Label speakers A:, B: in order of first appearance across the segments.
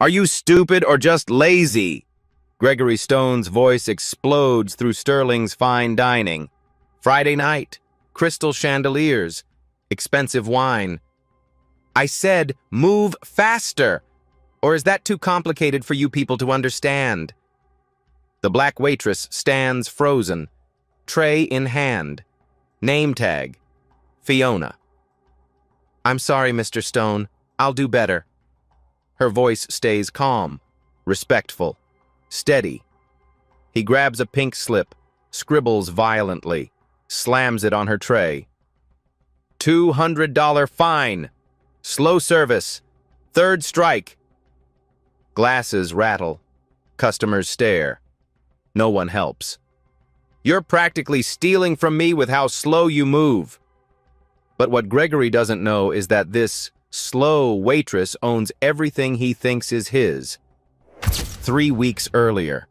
A: Are you stupid or just lazy? Gregory Stone's voice explodes through Sterling's fine dining. Friday night, crystal chandeliers, expensive wine. I said, move faster! Or is that too complicated for you people to understand? The black waitress stands frozen, tray in hand. Name tag, Fiona. I'm sorry, Mr. Stone. I'll do better. Her voice stays calm, respectful, steady. He grabs a pink slip, scribbles violently, slams it on her tray. $200 fine. Slow service. Third strike. Glasses rattle. Customers stare. No one helps. You're practically stealing from me with how slow you move. But what Gregory doesn't know is that this slow waitress owns everything he thinks is his. 3 weeks earlier,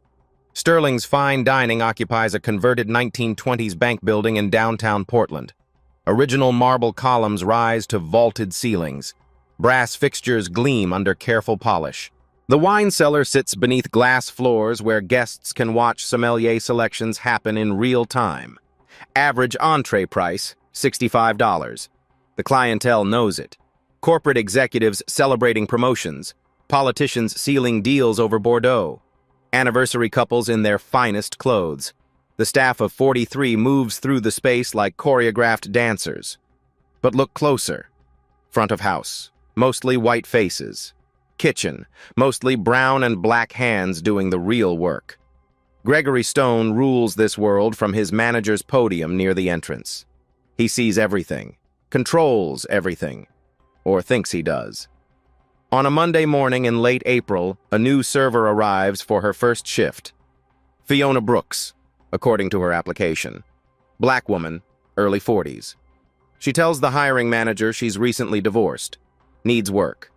A: Sterling's fine dining occupies a converted 1920s bank building in downtown Portland. Original marble columns rise to vaulted ceilings. Brass fixtures gleam under careful polish. The wine cellar sits beneath glass floors where guests can watch sommelier selections happen in real time. Average entree price, $65. The clientele knows it. Corporate executives celebrating promotions. Politicians sealing deals over Bordeaux. Anniversary couples in their finest clothes. The staff of 43 moves through the space like choreographed dancers. But look closer. Front of house. Mostly white faces. Kitchen. Mostly brown and black hands doing the real work. Gregory Stone rules this world from his manager's podium near the entrance. He sees everything. Controls everything. Or thinks he does. On a Monday morning in late April, a new server arrives for her first shift. Fiona Brooks, according to her application. Black woman, early 40s. She tells the hiring manager she's recently divorced. Needs work.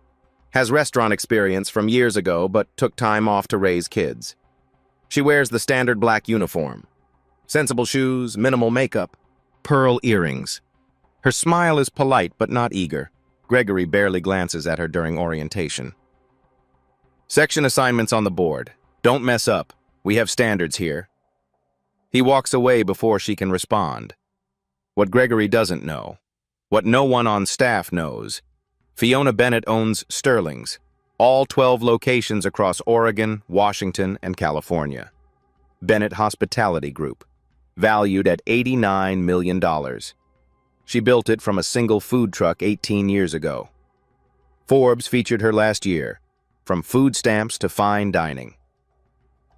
A: Has restaurant experience from years ago, but took time off to raise kids. She wears the standard black uniform. Sensible shoes, minimal makeup, pearl earrings. Her smile is polite but not eager. Gregory barely glances at her during orientation. Section assignments on the board. Don't mess up. We have standards here. He walks away before she can respond. What Gregory doesn't know, what no one on staff knows, Fiona Bennett owns Sterling's, all 12 locations across Oregon, Washington, and California. Bennett Hospitality Group, valued at $89 million. She built it from a single food truck 18 years ago. Forbes featured her last year, from food stamps to fine dining.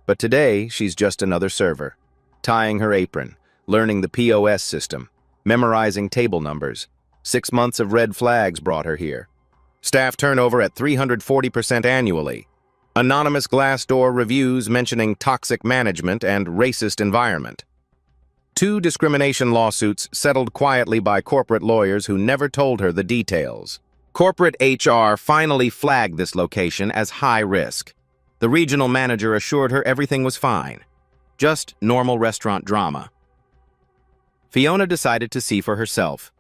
A: But today, she's just another server, tying her apron, learning the POS system, memorizing table numbers. 6 months of red flags brought her here. Staff turnover at 340% annually. Anonymous Glassdoor reviews mentioning toxic management and racist environment. 2 discrimination lawsuits settled quietly by corporate lawyers who never told her the details. Corporate HR finally flagged this location as high risk. The regional manager assured her everything was fine. Just normal restaurant drama. Fiona decided to see for herself.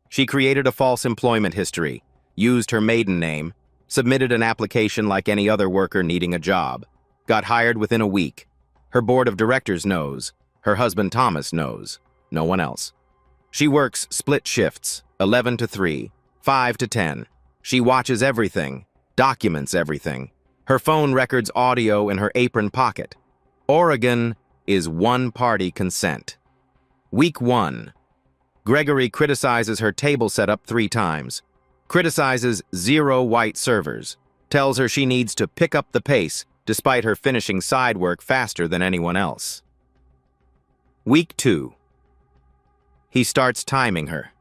A: She created a false employment history, used her maiden name, submitted an application like any other worker needing a job, got hired within a week. Her board of directors knows. Her husband Thomas knows. No one else. She works split shifts, 11 to 3, 5 to 10. She watches everything, documents everything. Her phone records audio in her apron pocket. Oregon is one-party consent. Week 1. Gregory criticizes her table setup 3 times. Criticizes 0 white servers. Tells her she needs to pick up the pace, despite her finishing side work faster than anyone else. Week 2. He starts timing her.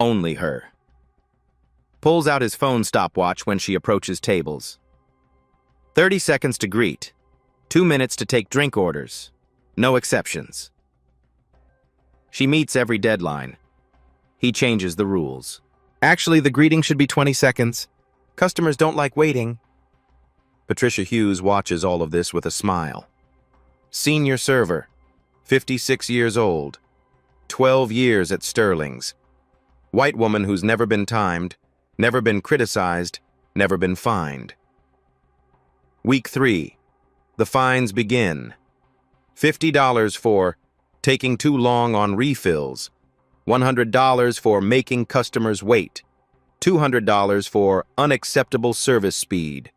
A: Only her. Pulls out his phone stopwatch when she approaches tables. 30 seconds to greet. 2 minutes to take drink orders. No exceptions. She meets every deadline. He changes the rules. Actually, the greeting should be 20 seconds. Customers don't like waiting. Patricia Hughes watches all of this with a smile. Senior server, 56 years old, 12 years at Sterling's. White woman who's never been timed, never been criticized, never been fined. Week 3. The fines begin. $50 for taking too long on refills. $100 for making customers wait. $200 for unacceptable service speed.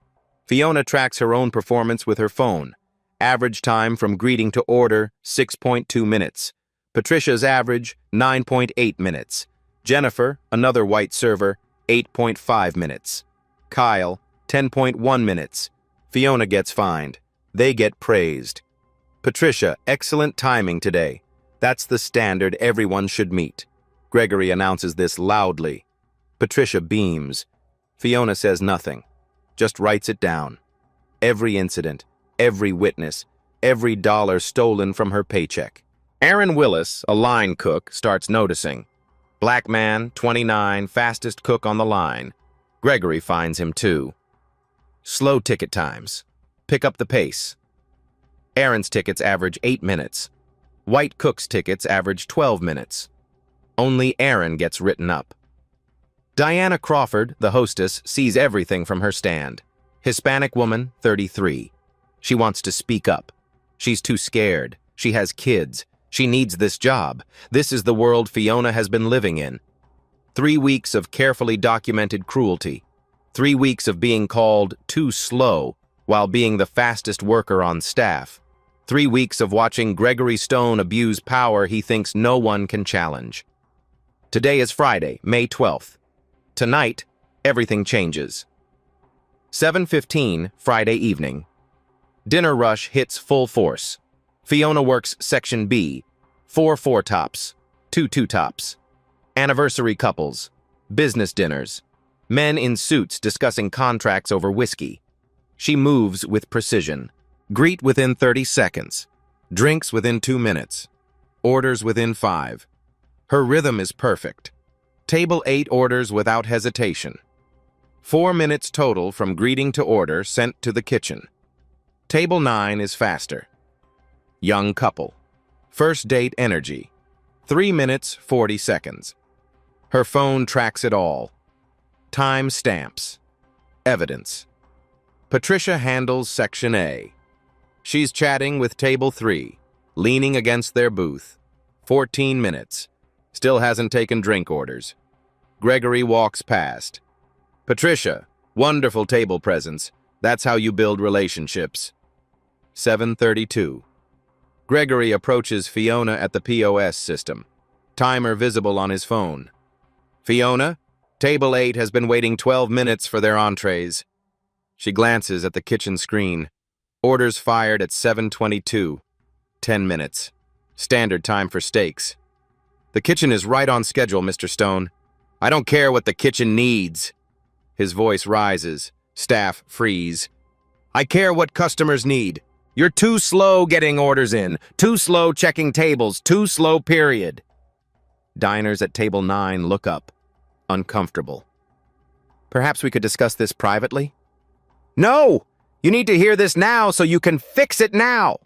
A: Fiona tracks her own performance with her phone. Average time from greeting to order, 6.2 minutes. Patricia's average, 9.8 minutes. Jennifer, another white server, 8.5 minutes. Kyle, 10.1 minutes. Fiona gets fined. They get praised. Patricia, excellent timing today. That's the standard everyone should meet. Gregory announces this loudly. Patricia beams. Fiona says nothing, just writes it down. Every incident, every witness, every dollar stolen from her paycheck. Aaron Willis, a line cook, starts noticing. Black man, 29, fastest cook on the line. Gregory finds him too. Slow ticket times. Pick up the pace. Aaron's tickets average 8 minutes. White cook's tickets average 12 minutes. Only Aaron gets written up. Diana Crawford, the hostess, sees everything from her stand. Hispanic woman, 33. She wants to speak up. She's too scared. She has kids. She needs this job. This is the world Fiona has been living in. 3 weeks of carefully documented cruelty. 3 weeks of being called too slow while being the fastest worker on staff. 3 weeks of watching Gregory Stone abuse power he thinks no one can challenge. Today is Friday, May 12th. Tonight, everything changes. 7:15, Friday evening. Dinner rush hits full force. Fiona works Section B, 4 4-tops, 2 2-tops. Anniversary couples, business dinners, men in suits discussing contracts over whiskey. She moves with precision. Greet within 30 seconds. Drinks within 2 minutes. Orders within 5. Her rhythm is perfect. Table 8 orders without hesitation. 4 minutes total from greeting to order sent to the kitchen. Table 9 is faster. Young couple. First date energy. 3 minutes, 40 seconds. Her phone tracks it all. Time stamps. Evidence. Patricia handles Section A. She's chatting with Table 3, leaning against their booth. 14 minutes. Still hasn't taken drink orders. Gregory walks past. Patricia, wonderful table presence. That's how you build relationships. 7:32. Gregory approaches Fiona at the POS system. Timer visible on his phone. Fiona, Table 8 has been waiting 12 minutes for their entrees. She glances at the kitchen screen. Orders fired at 7:22. 10 minutes. Standard time for steaks. The kitchen is right on schedule, Mr. Stone. I don't care what the kitchen needs. His voice rises. Staff freeze. I care what customers need. You're too slow getting orders in. Too slow checking tables. Too slow, period. Diners at Table 9 look up. Uncomfortable. Perhaps we could discuss this privately? No! You need to hear this now so you can fix it now!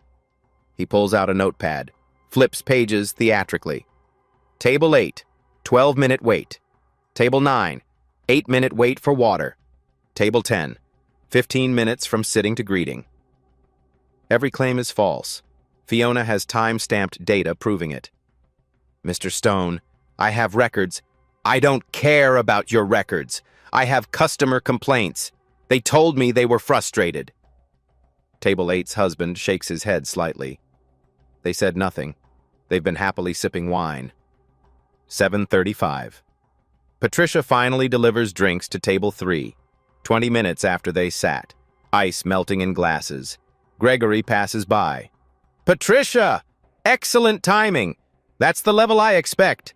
A: He pulls out a notepad, flips pages theatrically. Table 8, 12-minute wait. Table 9, 8-minute wait for water. Table 10, 15 minutes from sitting to greeting. Every claim is false. Fiona has time-stamped data proving it. Mr. Stone, I have records. I don't care about your records. I have customer complaints. They told me they were frustrated. Table 8's husband shakes his head slightly. They said nothing. They've been happily sipping wine. 7:35. Patricia finally delivers drinks to Table 3, 20 minutes after they sat, ice melting in glasses. Gregory passes by. Patricia! Excellent timing! That's the level I expect.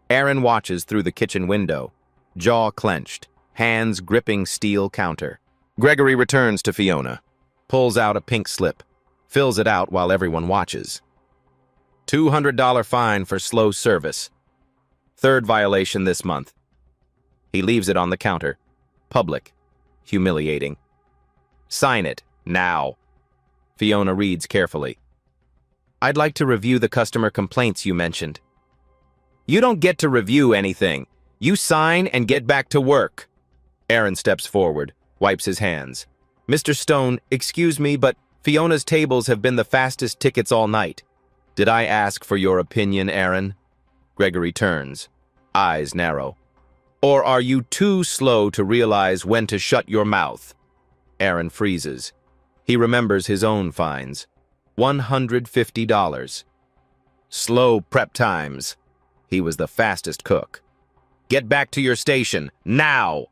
A: Aaron watches through the kitchen window, jaw clenched, hands gripping steel counter. Gregory returns to Fiona, pulls out a pink slip, fills it out while everyone watches. $200 fine for slow service. 3rd violation this month. He leaves it on the counter. Public. Humiliating. Sign it, now. Fiona reads carefully. I'd like to review the customer complaints you mentioned. You don't get to review anything. You sign and get back to work. Aaron steps forward, wipes his hands. Mr. Stone, excuse me, but Fiona's tables have been the fastest tickets all night. Did I ask for your opinion, Aaron? Gregory turns, eyes narrow. Or are you too slow to realize when to shut your mouth? Aaron freezes. He remembers his own fines. $150. Slow prep times. He was the fastest cook. Get back to your station, now!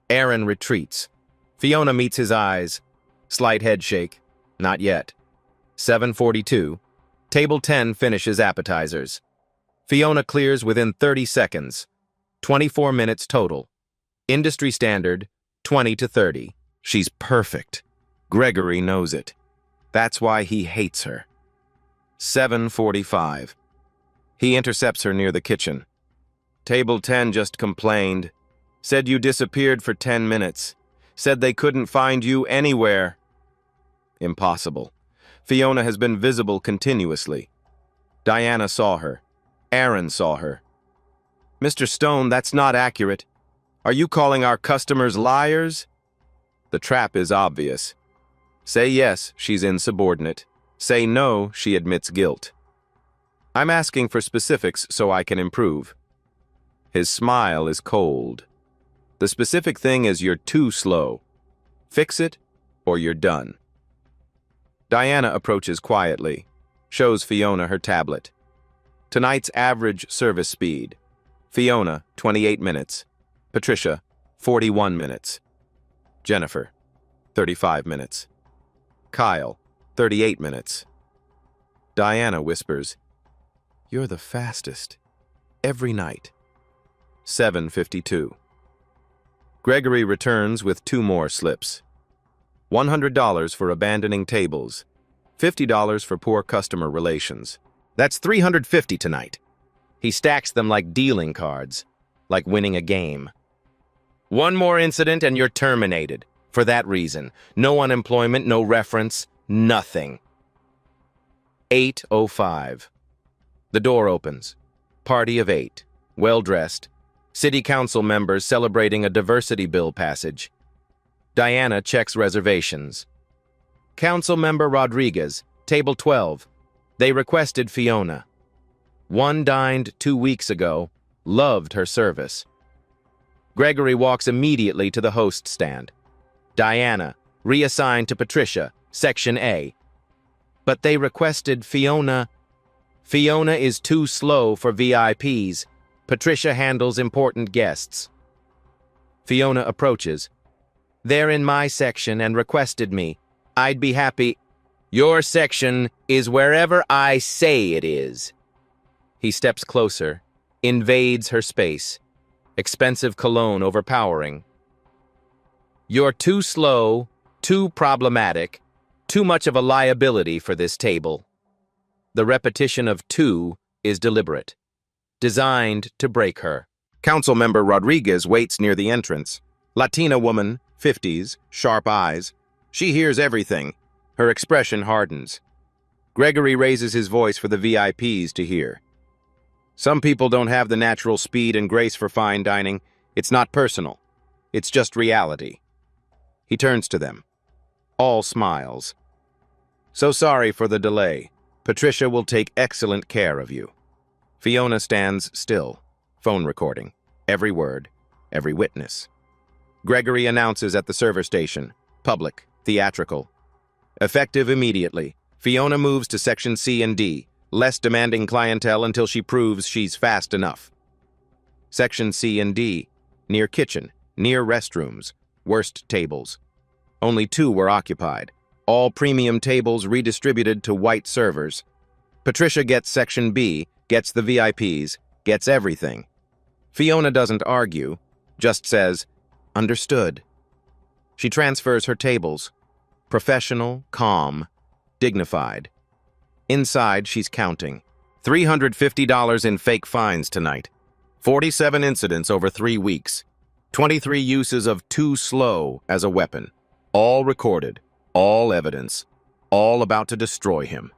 A: Aaron retreats. Fiona meets his eyes. Slight head shake. Not yet. 7:42. Table 10 finishes appetizers. Fiona clears within 30 seconds. 24 minutes total. Industry standard, 20 to 30. She's perfect. Gregory knows it. That's why he hates her. 7:45. He intercepts her near the kitchen. Table 10 just complained. Said you disappeared for 10 minutes. Said they couldn't find you anywhere. Impossible. Fiona has been visible continuously. Diana saw her. Aaron saw her. Mr. Stone, that's not accurate. Are you calling our customers liars? The trap is obvious. Say yes, she's insubordinate. Say no, she admits guilt. I'm asking for specifics so I can improve. His smile is cold. The specific thing is you're too slow. Fix it, or you're done. Diana approaches quietly, shows Fiona her tablet. Tonight's average service speed. Fiona, 28 minutes. Patricia, 41 minutes. Jennifer, 35 minutes. Kyle, 38 minutes. Diana whispers, "You're the fastest. Every night." 7:52. Gregory returns with 2 more slips. $100 for abandoning tables. $50 for poor customer relations. That's $350 tonight. He stacks them like dealing cards, like winning a game. One more incident and you're terminated. For that reason, no unemployment, no reference, nothing. 8:05. The door opens. Party of 8, well-dressed. City council members celebrating a diversity bill passage. Diana checks reservations. Councilmember Rodriguez, table 12. They requested Fiona. One dined 2 weeks ago, loved her service. Gregory walks immediately to the host stand. Diana, reassigned to Patricia, Section A. But they requested Fiona. Fiona is too slow for VIPs. Patricia handles important guests. Fiona approaches. They're in my section and requested me. I'd be happy. Your section is wherever I say it is. He steps closer, invades her space. Expensive cologne overpowering. You're too slow, too problematic, too much of a liability for this table. The repetition of "too" is deliberate, designed to break her. Councilmember Rodriguez waits near the entrance. Latina woman, 50s, sharp eyes. She hears everything. Her expression hardens. Gregory raises his voice for the VIPs to hear. Some people don't have the natural speed and grace for fine dining. It's not personal. It's just reality. He turns to them. All smiles. So sorry for the delay. Patricia will take excellent care of you. Fiona stands still. Phone recording. Every word. Every witness. Gregory announces at the server station. Public. Theatrical. Effective immediately. Fiona moves to Section C and D. Less demanding clientele until she proves she's fast enough. Section C and D. Near kitchen. Near restrooms. Worst tables. Only 2 were occupied. All premium tables redistributed to white servers. Patricia gets Section B, gets the VIPs, gets everything. Fiona doesn't argue, just says, "Understood." She transfers her tables. Professional, calm, dignified. Inside, she's counting. $350 in fake fines tonight. 47 incidents over 3 weeks. 23 uses of "too slow" as a weapon. All recorded. All evidence. All about to destroy him.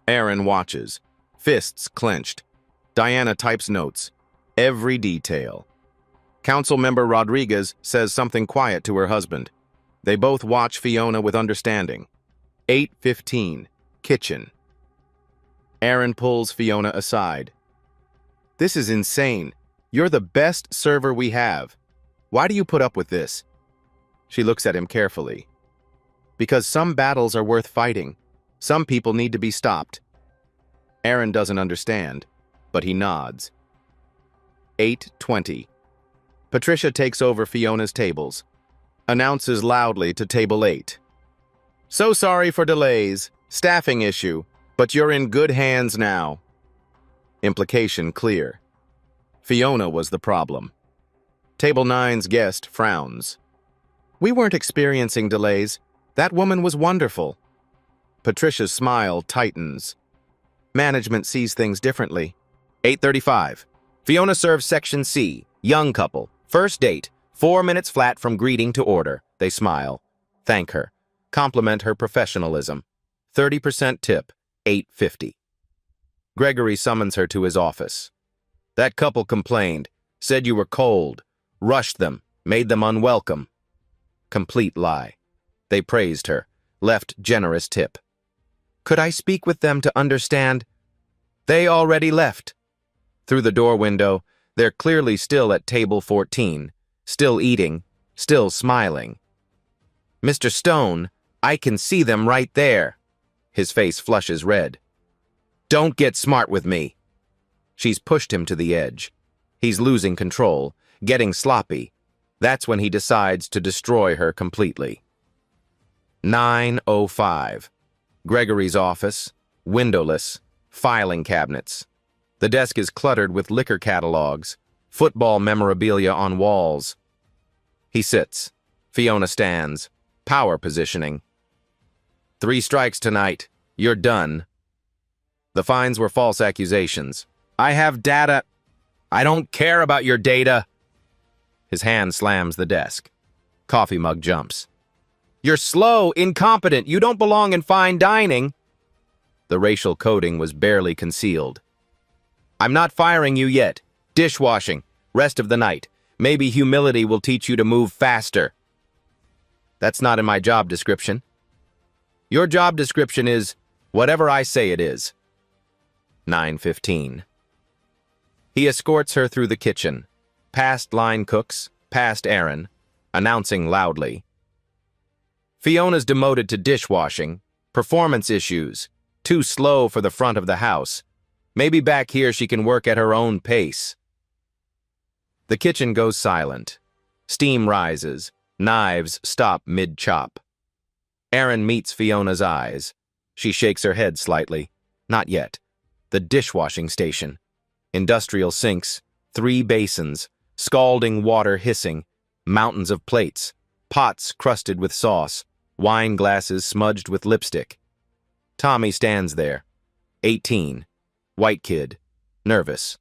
A: Aaron watches. Fists clenched. Diana types notes. Every detail. Councilmember Rodriguez says something quiet to her husband. They both watch Fiona with understanding. 8:15. Kitchen. Aaron pulls Fiona aside. This is insane. You're the best server we have. Why do you put up with this? She looks at him carefully. Because some battles are worth fighting. Some people need to be stopped. Aaron doesn't understand, but he nods. 8:20. Patricia takes over Fiona's tables. Announces loudly to table 8. So sorry for delays. Staffing issue. But you're in good hands now. Implication clear. Fiona was the problem. Table 9's guest frowns. We weren't experiencing delays. That woman was wonderful. Patricia's smile tightens. Management sees things differently. 8:35. Fiona serves Section C. Young couple. First date. 4 minutes flat from greeting to order. They smile. Thank her. Compliment her professionalism. 30% tip. 8:50. Gregory summons her to his office. That couple complained. Said you were cold. Rushed them. Made them unwelcome. Complete lie. They praised her. Left generous tip. Could I speak with them to understand? They already left. Through the door window, they're clearly still at table 14. Still eating. Still smiling. Mr. Stone, I can see them right there. His face flushes red. Don't get smart with me. She's pushed him to the edge. He's losing control, getting sloppy. That's when he decides to destroy her completely. 9:05. Gregory's office, windowless, filing cabinets. The desk is cluttered with liquor catalogs, football memorabilia on walls. He sits. Fiona stands. Power positioning. 3 strikes tonight. You're done. The fines were false accusations. I have data. I don't care about your data. His hand slams the desk. Coffee mug jumps. You're slow, incompetent. You don't belong in fine dining. The racial coding was barely concealed. I'm not firing you yet. Dishwashing. Rest of the night. Maybe humility will teach you to move faster. That's not in my job description. Your job description is whatever I say it is. 9:15. He escorts her through the kitchen, past line cooks, past Aaron, announcing loudly. Fiona's demoted to dishwashing, performance issues, too slow for the front of the house. Maybe back here she can work at her own pace. The kitchen goes silent. Steam rises. Knives stop mid-chop. Aaron meets Fiona's eyes. She shakes her head slightly. Not yet. The dishwashing station. Industrial sinks, 3 basins, scalding water hissing, mountains of plates, pots crusted with sauce, wine glasses smudged with lipstick. Tommy stands there. 18. White kid. Nervous.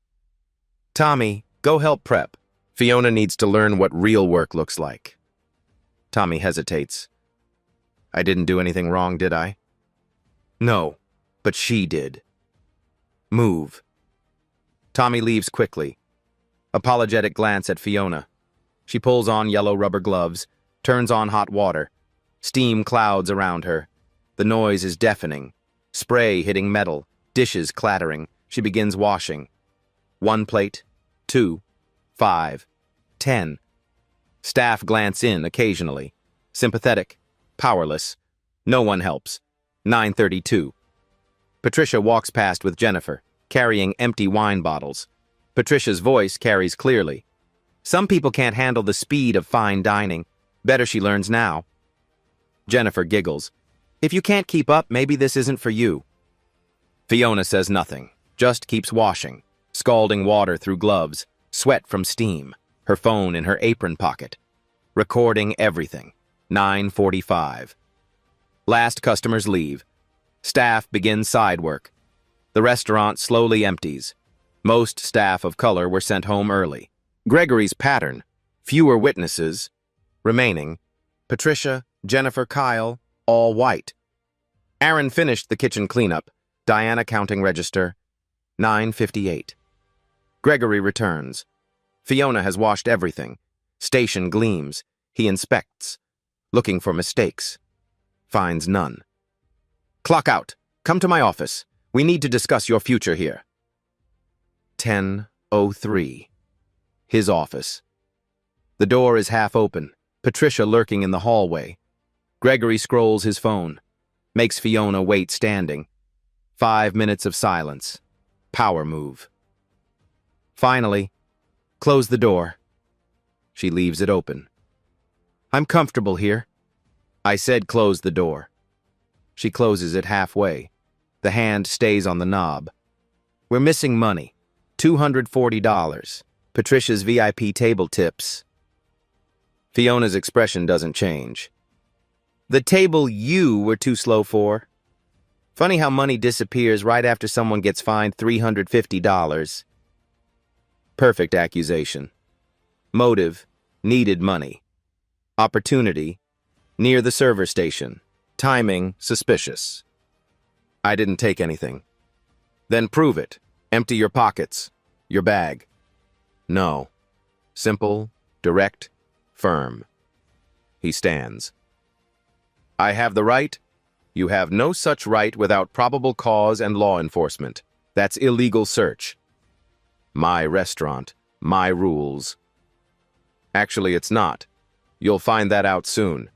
A: Tommy, go help prep. Fiona needs to learn what real work looks like. Tommy hesitates. I didn't do anything wrong, did I? No, but she did. Move. Tommy leaves quickly. Apologetic glance at Fiona. She pulls on yellow rubber gloves, turns on hot water. Steam clouds around her. The noise is deafening. Spray hitting metal, dishes clattering. She begins washing. 1 plate, 2, 5, 10. Staff glance in occasionally. Sympathetic, powerless. No one helps. 9:32. Patricia walks past with Jennifer, carrying empty wine bottles. Patricia's voice carries clearly. Some people can't handle the speed of fine dining. Better she learns now. Jennifer giggles. If you can't keep up, maybe this isn't for you. Fiona says nothing, just keeps washing, scalding water through gloves, sweat from steam, her phone in her apron pocket. Recording everything. 9:45. Last customers leave. Staff begins side work. The restaurant slowly empties. Most staff of color were sent home early. Gregory's pattern. Fewer witnesses. Remaining. Patricia, Jennifer, Kyle, all white. Aaron finished the kitchen cleanup. Diana counting register. 9:58. Gregory returns. Fiona has washed everything. Station gleams. He inspects. looking for mistakes. Finds none. Clock out. Come to my office. We need to discuss your future here. 10:03. His office. The door is half open. Patricia lurking in the hallway. Gregory scrolls his phone. Makes Fiona wait standing. 5 minutes of silence. Power move. Finally, close the door. She leaves it open. I'm comfortable here. I said close the door. She closes it halfway. The hand stays on the knob. We're missing money. $240. Patricia's VIP table tips. Fiona's expression doesn't change. The table you were too slow for. Funny how money disappears right after someone gets fined $350. Perfect accusation. Motive, needed money. Opportunity, near the server station. Timing, suspicious. I didn't take anything. Then prove it. Empty your pockets. Your bag. No. Simple, direct, firm. He stands. I have the right. You have no such right without probable cause and law enforcement. That's illegal search. My restaurant, my rules. Actually, it's not. You'll find that out soon.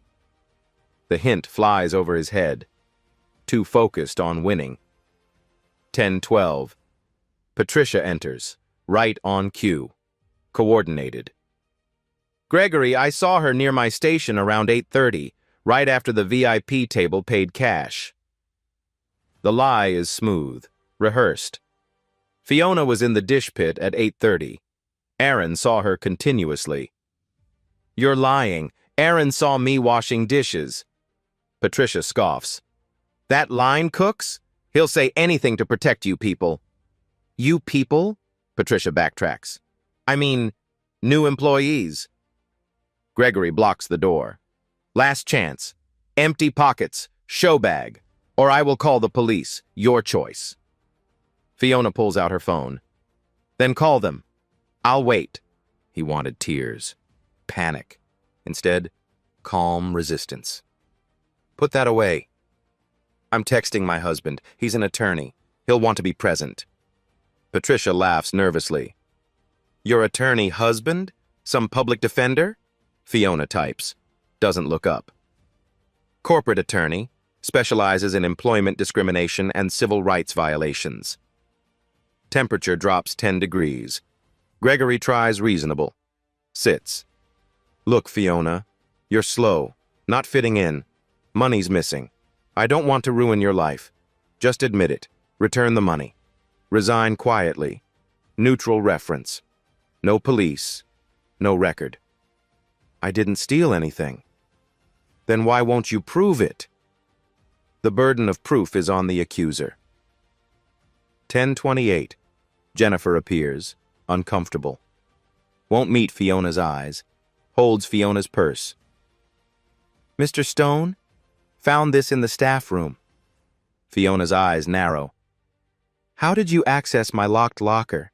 A: The hint flies over his head. Too focused on winning. 10:12. Patricia enters, right on cue. Coordinated. Gregory, I saw her near my station around 8:30, right after the VIP table paid cash. The lie is smooth, rehearsed. Fiona was in the dish pit at 8:30. Aaron saw her continuously. You're lying. Aaron saw me washing dishes. Patricia scoffs. That line cooks? He'll say anything to protect you people. You people? Patricia backtracks. I mean, new employees. Gregory blocks the door. Last chance. Empty pockets. Show bag. Or I will call the police. Your choice. Fiona pulls out her phone. Then call them. I'll wait. He wanted tears. Panic. Instead, calm resistance. Put that away. I'm texting my husband. He's an attorney. He'll want to be present. Patricia laughs nervously. Your attorney husband? Some public defender? Fiona types. Doesn't look up. Corporate attorney. Specializes in employment discrimination and civil rights violations. Temperature drops 10 degrees. Gregory tries reasonable. Sits. Look, Fiona, you're slow, not fitting in. Money's missing. I don't want to ruin your life. Just admit it. Return the money. Resign quietly. Neutral reference. No police. No record. I didn't steal anything. Then why won't you prove it? The burden of proof is on the accuser. 10:28. Jennifer appears, uncomfortable. Won't meet Fiona's eyes. Holds Fiona's purse. Mr. Stone? Found this in the staff room. Fiona's eyes narrow. How did you access my locked locker?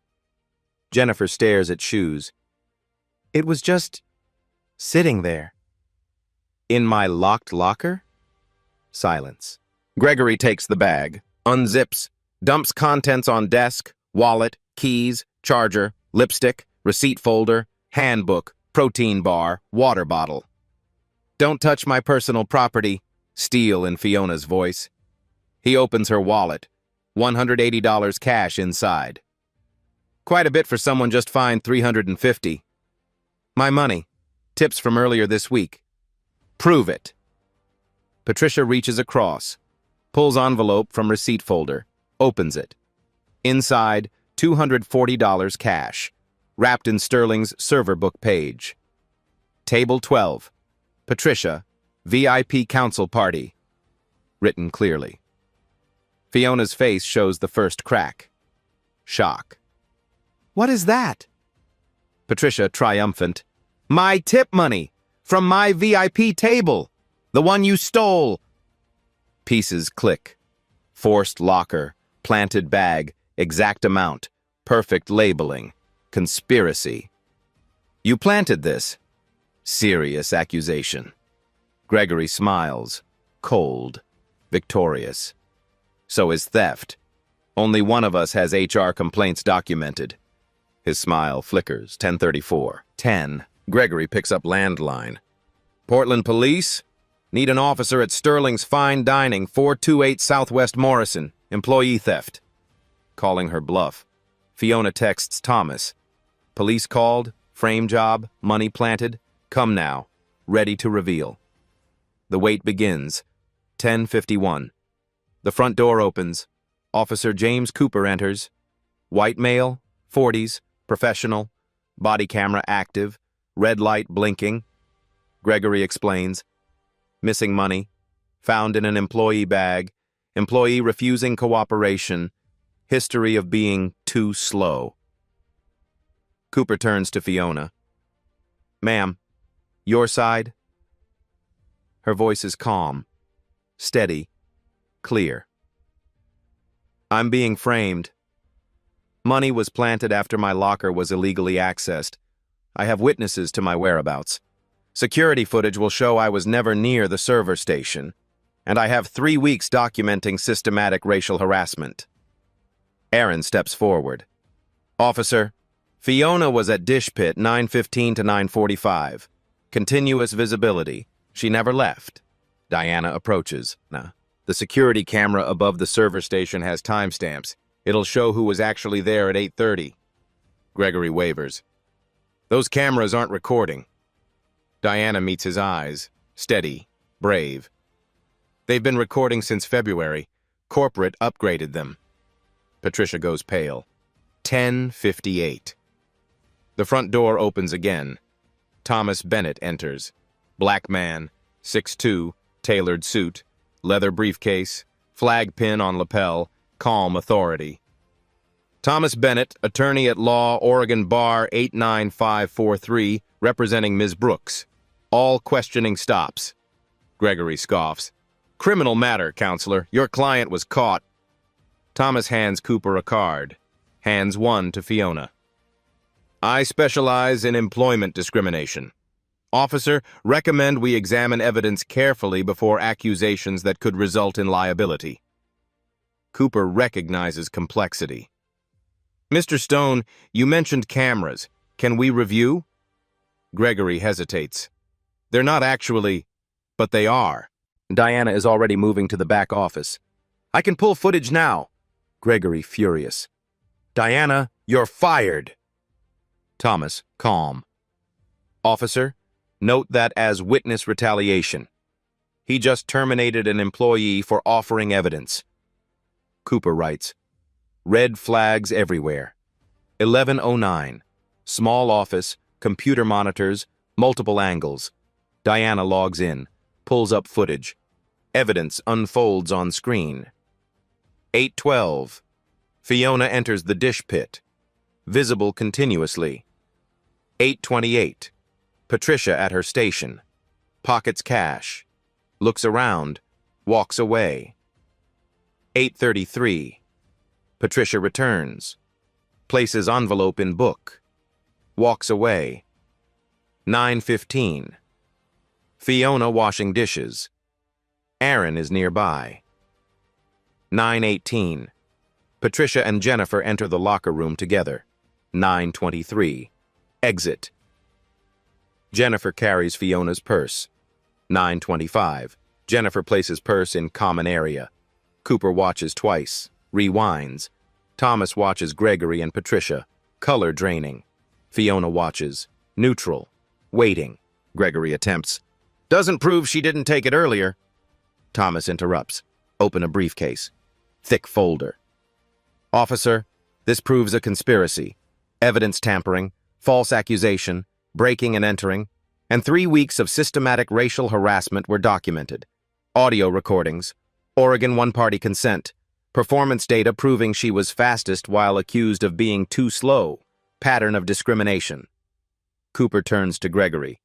A: Jennifer stares at shoes. It was just sitting there. In my locked locker? Silence. Gregory takes the bag, unzips, dumps contents on desk, wallet, keys, charger, lipstick, receipt folder, handbook, protein bar, water bottle. Don't touch my personal property, steel in Fiona's voice. He opens her wallet, $180 cash inside. Quite a bit for someone just fined $350. My money, tips from earlier this week. Prove it. Patricia reaches across, pulls envelope from receipt folder, opens it. Inside, $240 cash, wrapped in Sterling's server book page. Table 12. Patricia, VIP council party. Written clearly. Fiona's face shows the first crack. Shock. What is that? Patricia, triumphant. My tip money! From my VIP table! The one you stole! Pieces click. Forced locker, planted bag, exact amount, perfect labeling, conspiracy. You planted this. Serious accusation. Gregory smiles, cold, victorious. So is theft. Only one of us has HR complaints documented. His smile flickers. 10:34. 10. Gregory picks up landline. Portland Police? Need an officer at Sterling's Fine Dining, 428 Southwest Morrison. Employee theft. Calling her bluff. Fiona texts Thomas. Police called, frame job, money planted. Come now. Ready to reveal. The wait begins. 10:51. The front door opens. Officer James Cooper enters. White male, 40s, professional, body camera active, red light blinking. Gregory explains. Missing money. Found in an employee bag. Employee refusing cooperation. History of being too slow. Cooper turns to Fiona. Ma'am, your side? Her voice is calm, steady, clear. I'm being framed. Money was planted after my locker was illegally accessed. I have witnesses to my whereabouts. Security footage will show I was never near the server station, and I have 3 weeks documenting systematic racial harassment. Aaron steps forward. Officer, Fiona was at Dish Pit 9:15 to 9:45. Continuous visibility. She never left. Diana approaches. The security camera above the server station has timestamps. It'll show who was actually there at 8:30. Gregory wavers. Those cameras aren't recording. Diana meets his eyes. Steady. Brave. They've been recording since February. Corporate upgraded them. Patricia goes pale. 10:58. The front door opens again. Thomas Bennett enters. Black man, 6'2", tailored suit, leather briefcase, flag pin on lapel, calm authority. Thomas Bennett, attorney at law, Oregon Bar 89543, representing Ms. Brooks. All questioning stops. Gregory scoffs. Criminal matter, counselor. Your client was caught. Thomas hands Cooper a card. Hands one to Fiona. I specialize in employment discrimination. Officer, recommend we examine evidence carefully before accusations that could result in liability. Cooper recognizes complexity. Mr. Stone, you mentioned cameras. Can we review? Gregory hesitates. They're not actually, but they are. Diana is already moving to the back office. I can pull footage now. Gregory furious. Diana, you're fired. Thomas, calm. Officer, note that as witness retaliation. He just terminated an employee for offering evidence. Cooper writes, red flags everywhere. 11:09. Small office, computer monitors, multiple angles. Diana logs in, pulls up footage. Evidence unfolds on screen. 8:12. Fiona enters the dish pit. Visible continuously. 8:28. Patricia at her station. Pockets cash. Looks around. Walks away. 8:33. Patricia returns. Places envelope in book. Walks away. 9:15. Fiona washing dishes. Aaron is nearby. 9:18. Patricia and Jennifer enter the locker room together. 9:23. Exit. Jennifer carries Fiona's purse. 9:25. Jennifer places purse in common area. Cooper watches twice. Rewinds. Thomas watches Gregory and Patricia. Color draining. Fiona watches. Neutral. Waiting. Gregory attempts. Doesn't prove she didn't take it earlier. Thomas interrupts. Open a briefcase. Thick folder. Officer, this proves a conspiracy. Evidence tampering, false accusation, breaking and entering, and 3 weeks of systematic racial harassment were documented. Audio recordings, Oregon one-party consent, performance data proving she was fastest while accused of being too slow, pattern of discrimination. Cooper turns to Gregory.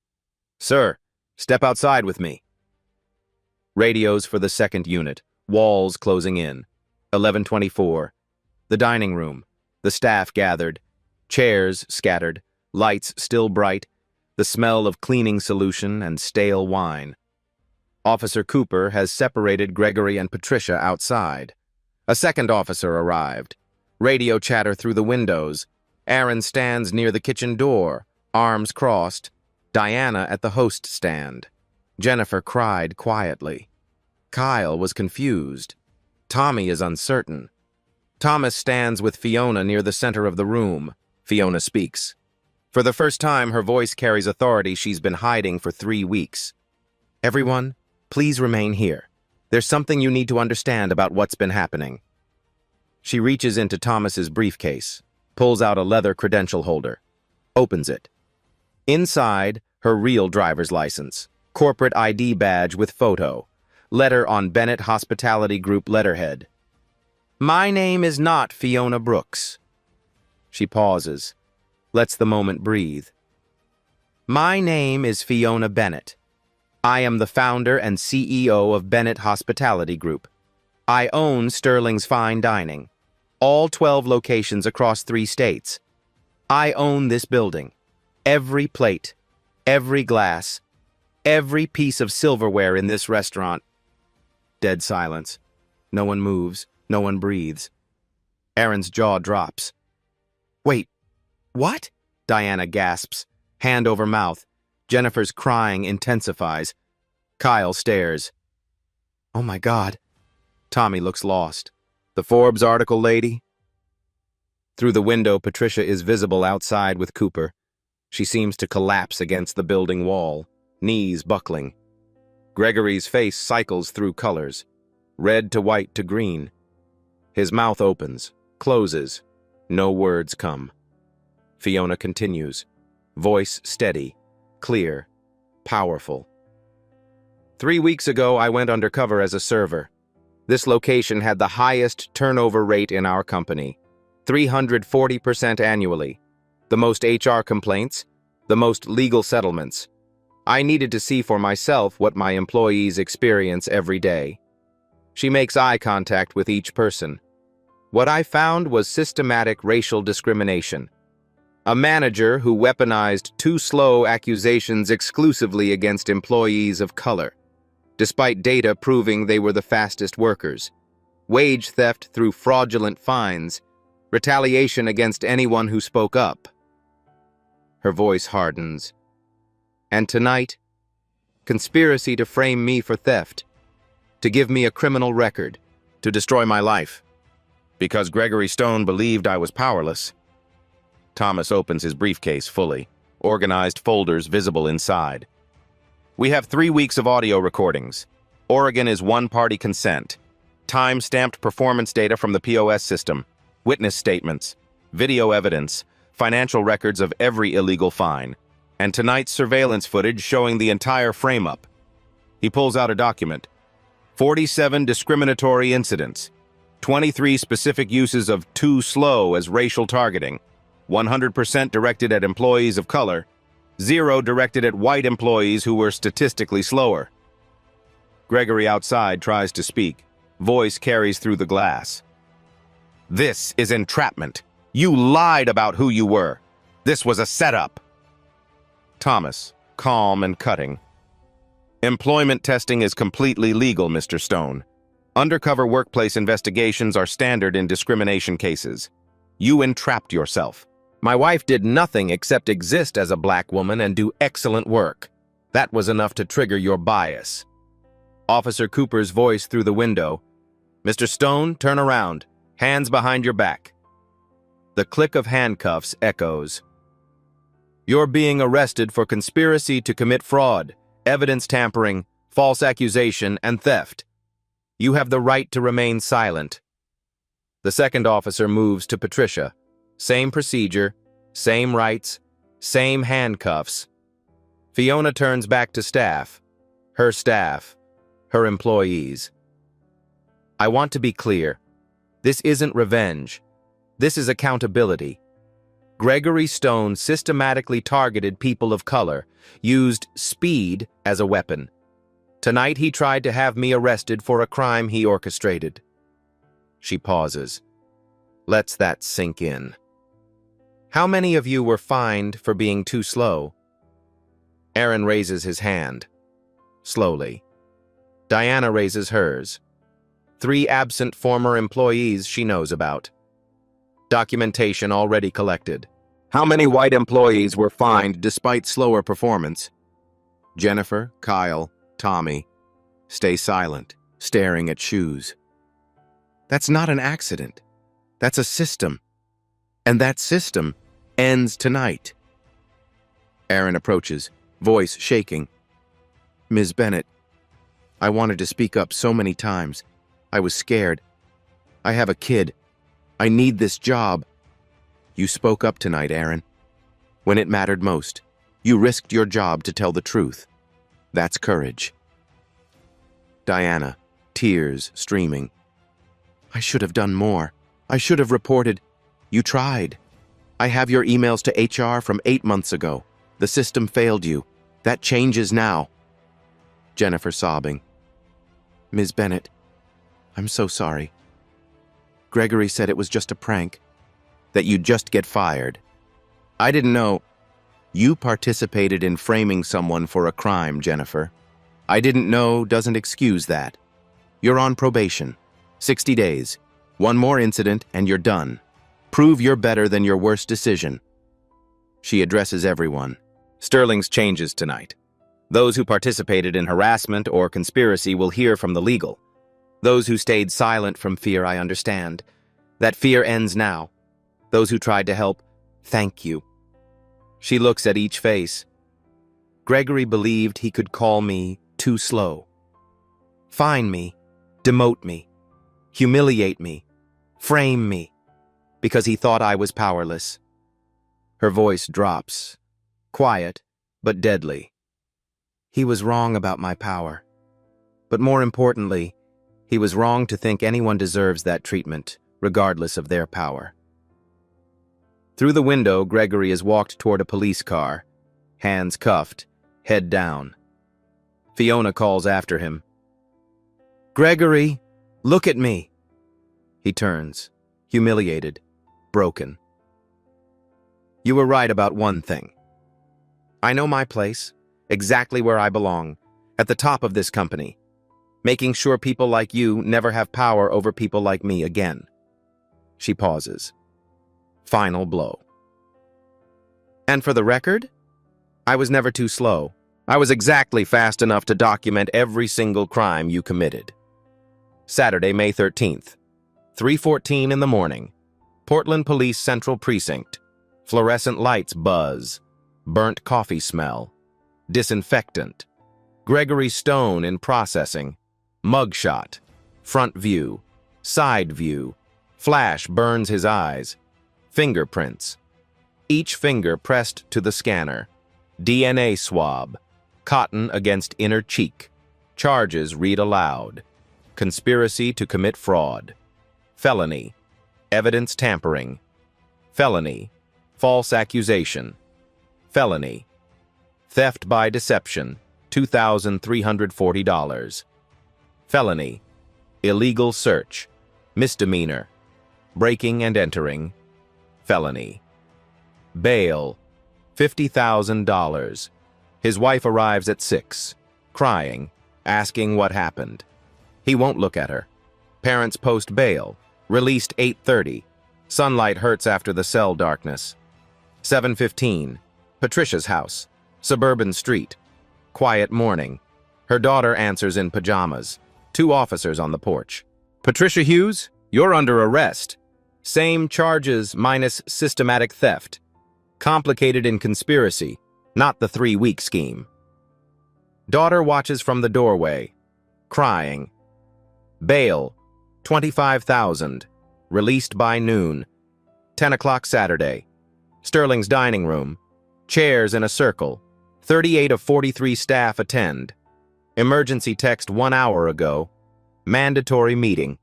A: Sir, step outside with me. Radios for the second unit, walls closing in. 11:24. The dining room, the staff gathered, chairs scattered, lights still bright, the smell of cleaning solution and stale wine. Officer Cooper has separated Gregory and Patricia outside. A second officer arrived. Radio chatter through the windows. Aaron stands near the kitchen door, arms crossed. Diana at the host stand. Jennifer cried quietly. Kyle was confused. Tommy is uncertain. Thomas stands with Fiona near the center of the room. Fiona speaks. For the first time, her voice carries authority she's been hiding for 3 weeks. Everyone, please remain here. There's something you need to understand about what's been happening. She reaches into Thomas's briefcase, pulls out a leather credential holder, opens it. Inside, her real driver's license, corporate ID badge with photo, letter on Bennett Hospitality Group letterhead. My name is not Fiona Brooks. She pauses, lets the moment breathe. My name is Fiona Bennett. I am the founder and CEO of Bennett Hospitality Group. I own Sterling's Fine Dining, all 12 locations across 3 states. I own this building. Every plate, every glass, every piece of silverware in this restaurant. Dead silence. No one moves. No one breathes. Aaron's jaw drops. Wait, what? Diana gasps, hand over mouth. Jennifer's crying intensifies. Kyle stares. Oh my God. Tommy looks lost. The Forbes article, lady? Through the window, Patricia is visible outside with Cooper. She seems to collapse against the building wall, knees buckling. Gregory's face cycles through colors, red to white to green. His mouth opens, closes. No words come. Fiona continues, voice steady, clear, powerful. 3 weeks ago, I went undercover as a server. This location had the highest turnover rate in our company, 340% annually. The most HR complaints, the most legal settlements. I needed to see for myself what my employees experience every day. She makes eye contact with each person. What I found was systematic racial discrimination. A manager who weaponized too slow accusations exclusively against employees of color, despite data proving they were the fastest workers. Wage theft through fraudulent fines, retaliation against anyone who spoke up. Her voice hardens. And tonight, conspiracy to frame me for theft, to give me a criminal record, to destroy my life. Because Gregory Stone believed I was powerless. Thomas opens his briefcase fully, organized folders visible inside. We have 3 weeks of audio recordings. Oregon is one-party consent. Time-stamped performance data from the POS system. Witness statements. Video evidence. Financial records of every illegal fine. And tonight's surveillance footage showing the entire frame-up. He pulls out a document. 47 discriminatory incidents. 23 specific uses of too slow as racial targeting. 100% directed at employees of color. 0 directed at white employees who were statistically slower. Gregory outside tries to speak. Voice carries through the glass. This is entrapment. You lied about who you were. This was a setup. Thomas, calm and cutting. Employment testing is completely legal, Mr. Stone. Undercover workplace investigations are standard in discrimination cases. You entrapped yourself. My wife did nothing except exist as a black woman and do excellent work. That was enough to trigger your bias. Officer Cooper's voice through the window. Mr. Stone, turn around. Hands behind your back. The click of handcuffs echoes. You're being arrested for conspiracy to commit fraud, evidence tampering, false accusation, and theft. You have the right to remain silent. The second officer moves to Patricia. Same procedure, same rights, same handcuffs. Fiona turns back to staff, her employees. I want to be clear. This isn't revenge. This is accountability. Gregory Stone systematically targeted people of color, used speed as a weapon. Tonight he tried to have me arrested for a crime he orchestrated. She pauses. Lets that sink in. How many of you were fined for being too slow? Aaron raises his hand. Slowly. Diana raises hers. 3 absent former employees she knows about. Documentation already collected. How many white employees were fined despite slower performance? Jennifer, Kyle, Tommy stay silent, staring at shoes. That's not an accident. That's a system. And that system ends tonight. Aaron approaches, voice shaking. Ms. Bennett, I wanted to speak up so many times. I was scared. I have a kid. I need this job. You spoke up tonight, Aaron. When it mattered most, you risked your job to tell the truth. That's courage. Diana, tears streaming. I should have done more. I should have reported. You tried. I have your emails to HR from 8 months ago. The system failed you. That changes now. Jennifer sobbing. Ms. Bennett, I'm so sorry. Gregory said it was just a prank. That you'd just get fired. I didn't know. You participated in framing someone for a crime, Jennifer. I didn't know doesn't excuse that. You're on probation. 60 days. 1 more incident and you're done. Prove you're better than your worst decision. She addresses everyone. Sterling's changes tonight. Those who participated in harassment or conspiracy will hear from the legal. Those who stayed silent from fear, I understand. That fear ends now. Those who tried to help, thank you. She looks at each face. Gregory believed he could call me too slow. Fine me, demote me, humiliate me, frame me, because he thought I was powerless. Her voice drops, quiet but deadly. He was wrong about my power. But more importantly, he was wrong to think anyone deserves that treatment, regardless of their power. Through the window, Gregory is walked toward a police car, hands cuffed, head down. Fiona calls after him. Gregory, look at me. He turns, humiliated, broken. You were right about one thing. I know my place, exactly where I belong, at the top of this company, making sure people like you never have power over people like me again. She pauses. Final blow. And for the record, I was never too slow. I was exactly fast enough to document every single crime you committed. Saturday, May 13th, 3:14 in the morning. Portland Police Central Precinct. Fluorescent lights buzz. Burnt coffee smell. Disinfectant. Gregory Stone in processing. Mugshot. Front view. Side view. Flash burns his eyes. Fingerprints. Each finger pressed to the scanner. DNA swab. Cotton against inner cheek. Charges read aloud. Conspiracy to commit fraud. Felony. Evidence tampering. Felony. False accusation. Felony. Theft by deception. $2,340. Felony. Illegal search. Misdemeanor. Breaking and entering. Felony. Bail. $50,000. His wife arrives at 6, crying, asking what happened. He won't look at her. Parents post bail. Released 8:30. Sunlight hurts after the cell darkness. 7:15. Patricia's house. Suburban street. Quiet morning. Her daughter answers in pajamas. 2 officers on the porch. Patricia Hughes, you're under arrest. Same charges minus systematic theft. Complicated in conspiracy, not the 3-week scheme. Daughter watches from the doorway, crying. Bail, $25,000. Released by noon. 10 o'clock Saturday. Sterling's dining room. Chairs in a circle. 38 of 43 staff attend. Emergency text 1 hour ago. Mandatory meeting.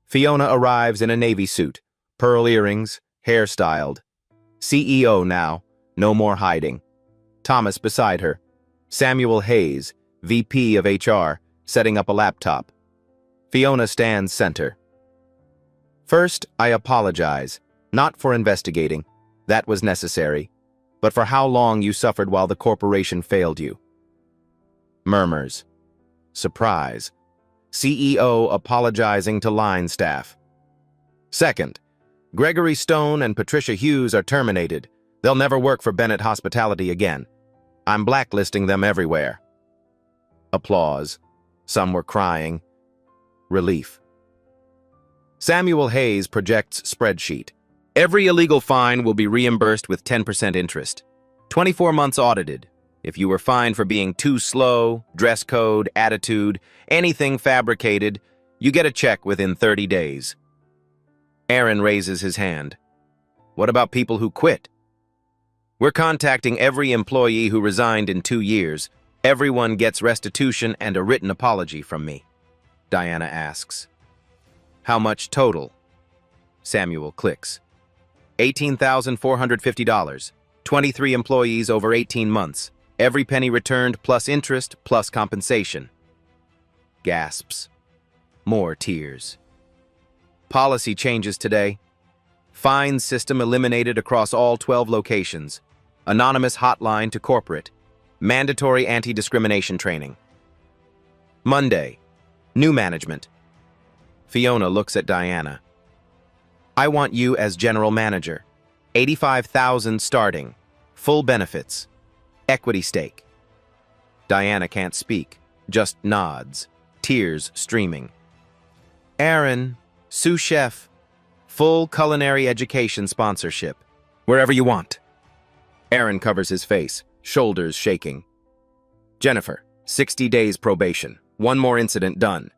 A: Fiona arrives in a navy suit. Pearl earrings, hairstyled. CEO now, no more hiding. Thomas beside her. Samuel Hayes, VP of HR, setting up a laptop. Fiona stands center. First, I apologize, not for investigating. That was necessary. But for how long you suffered while the corporation failed you. Murmurs. Surprise. CEO apologizing to line staff. Second, Gregory Stone and Patricia Hughes are terminated. They'll never work for Bennett Hospitality again. I'm blacklisting them everywhere. Applause. Some were crying. Relief. Samuel Hayes projects spreadsheet. Every illegal fine will be reimbursed with 10% interest. 24 months audited. If you were fined for being too slow, dress code, attitude, anything fabricated, you get a check within 30 days. Aaron raises his hand. What about people who quit? We're contacting every employee who resigned in 2 years. Everyone gets restitution and a written apology from me. Diana asks. How much total? Samuel clicks. $18,450. 23 employees over 18 months. Every penny returned plus interest plus compensation. Gasps. More tears. Policy changes today. Fine system eliminated across all 12 locations. Anonymous hotline to corporate. Mandatory anti-discrimination training. Monday. New management. Fiona looks at Diana. I want you as general manager. $85,000 starting. Full benefits. Equity stake. Diana can't speak, just nods, tears streaming. Aaron, sous chef, full culinary education sponsorship. Wherever you want. Aaron covers his face, shoulders shaking. Jennifer, 60 days probation. One more incident done.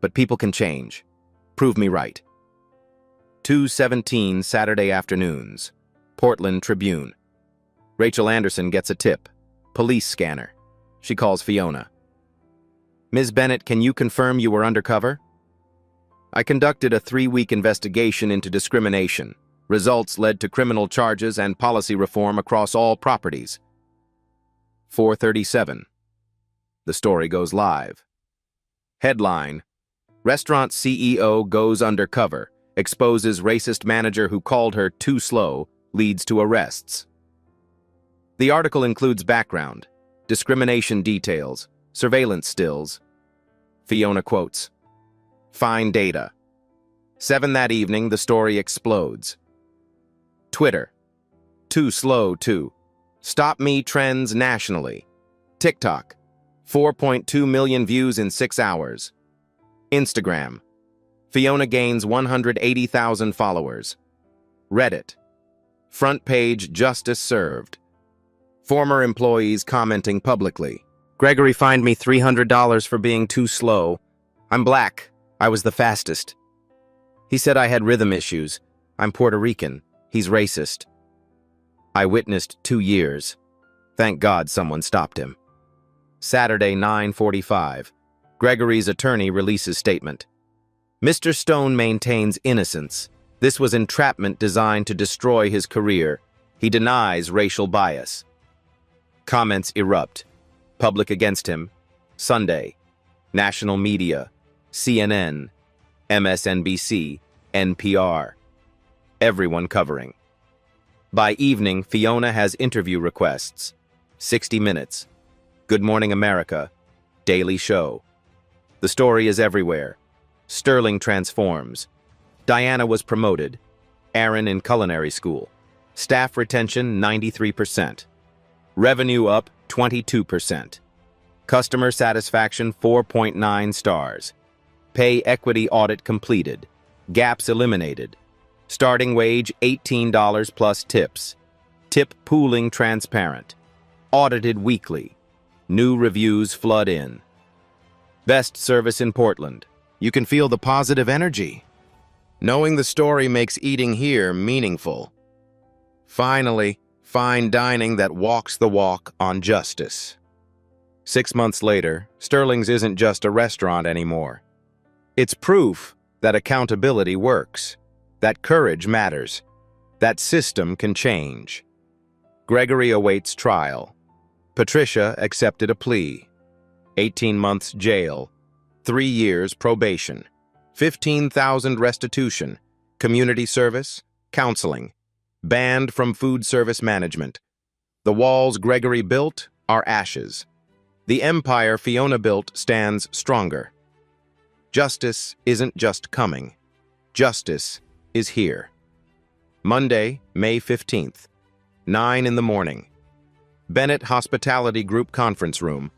A: But people can change. Prove me right. 2:17 Saturday afternoons. Portland Tribune. Rachel Anderson gets a tip. Police scanner. She calls Fiona. Ms. Bennett, can you confirm you were undercover? I conducted a 3-week investigation into discrimination. Results led to criminal charges and policy reform across all properties. 4:37. The story goes live. Headline: Restaurant CEO goes undercover, exposes racist manager who called her too slow, leads to arrests. The article includes background, discrimination details, surveillance stills. Fiona quotes. Fine data. 7 that evening, the story explodes. Twitter. Too slow, too. Stop me trends nationally. TikTok. 4.2 million views in 6 hours. Instagram. Fiona gains 180,000 followers. Reddit. Front page justice served. Former employees commenting publicly. Gregory fined me $300 for being too slow. I'm black. I was the fastest. He said I had rhythm issues. I'm Puerto Rican. He's racist. I witnessed 2 years. Thank God someone stopped him. Saturday, 9:45. Gregory's attorney releases statement. Mr. Stone maintains innocence. This was entrapment designed to destroy his career. He denies racial bias. Comments erupt. Public against him. Sunday. National media. CNN. MSNBC. NPR. Everyone covering. By evening, Fiona has interview requests. 60 Minutes. Good Morning America. Daily Show. The story is everywhere. Sterling transforms. Diana was promoted. Aaron in culinary school. Staff retention 93%. Revenue up 22%. Customer satisfaction 4.9 stars. Pay equity audit completed. Gaps eliminated. Starting wage $18 plus tips. Tip pooling transparent. Audited weekly. New reviews flood in. Best service in Portland. You can feel the positive energy. Knowing the story makes eating here meaningful. Finally, fine dining that walks the walk on justice. 6 months later, Sterling's isn't just a restaurant anymore. It's proof that accountability works, that courage matters, that system can change. Gregory awaits trial. Patricia accepted a plea. 18 months jail, 3 years probation, 15,000 restitution, community service, counseling, banned from food service management. The walls Gregory built are ashes. The empire Fiona built stands stronger. Justice isn't just coming. Justice is here. Monday, May 15th, 9 in the morning. Bennett Hospitality Group Conference Room.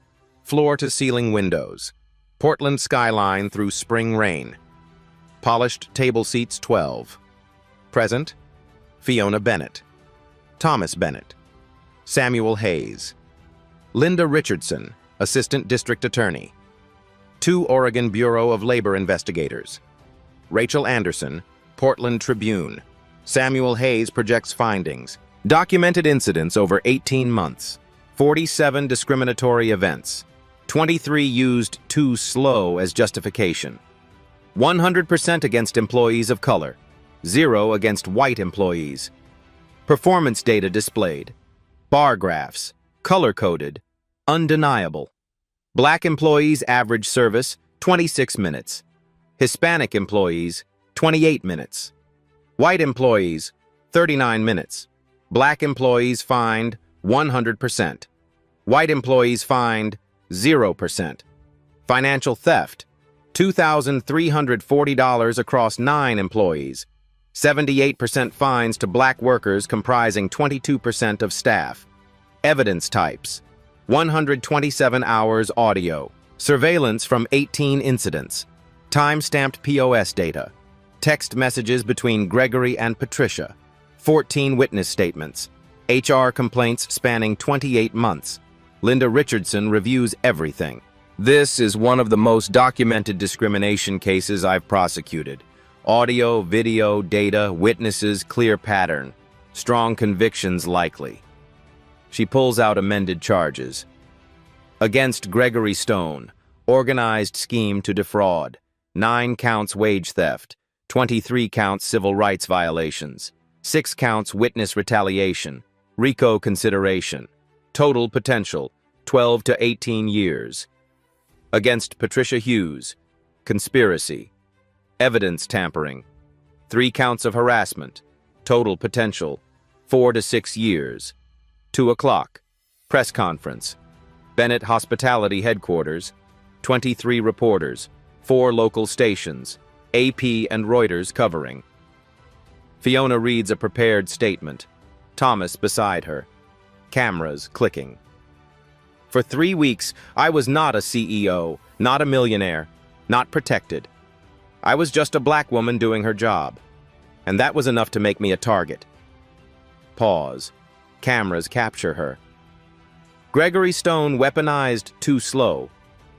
A: Floor-to-ceiling windows. Portland skyline through spring rain. Polished table seats 12. Present, Fiona Bennett. Thomas Bennett. Samuel Hayes. Linda Richardson, Assistant District Attorney. 2 Oregon Bureau of Labor investigators. Rachel Anderson, Portland Tribune. Samuel Hayes projects findings. Documented incidents over 18 months. 47 discriminatory events. 23 used too slow as justification. 100% against employees of color. 0 against white employees. Performance data displayed. Bar graphs. Color-coded. Undeniable. Black employees average service 26 minutes. Hispanic employees 28 minutes. White employees 39 minutes. Black employees fined 100%. White employees fined 0%. Financial theft $2,340 across 9 employees. 78% fines to black workers comprising 22% of staff. Evidence types: 127 hours audio. Surveillance from 18 incidents. Time-stamped POS data. Text messages between Gregory and Patricia. 14 witness statements. HR complaints spanning 28 months. Linda Richardson reviews everything. This is one of the most documented discrimination cases I've prosecuted. Audio, video, data, witnesses, clear pattern. Strong convictions likely. She pulls out amended charges. Against Gregory Stone, organized scheme to defraud. 9 counts wage theft. 23 counts civil rights violations. 6 counts witness retaliation. RICO consideration. Total potential, 12 to 18 years. Against Patricia Hughes, conspiracy. Evidence tampering. 3 counts of harassment. Total potential, 4 to 6 years. 2 o'clock. Press conference. Bennett Hospitality Headquarters. 23 reporters. 4 local stations. AP and Reuters covering. Fiona reads a prepared statement. Thomas beside her. Cameras clicking. For 3 weeks, I was not a CEO, not a millionaire, not protected. I was just a black woman doing her job. And that was enough to make me a target. Pause. Cameras capture her. Gregory Stone weaponized too slow.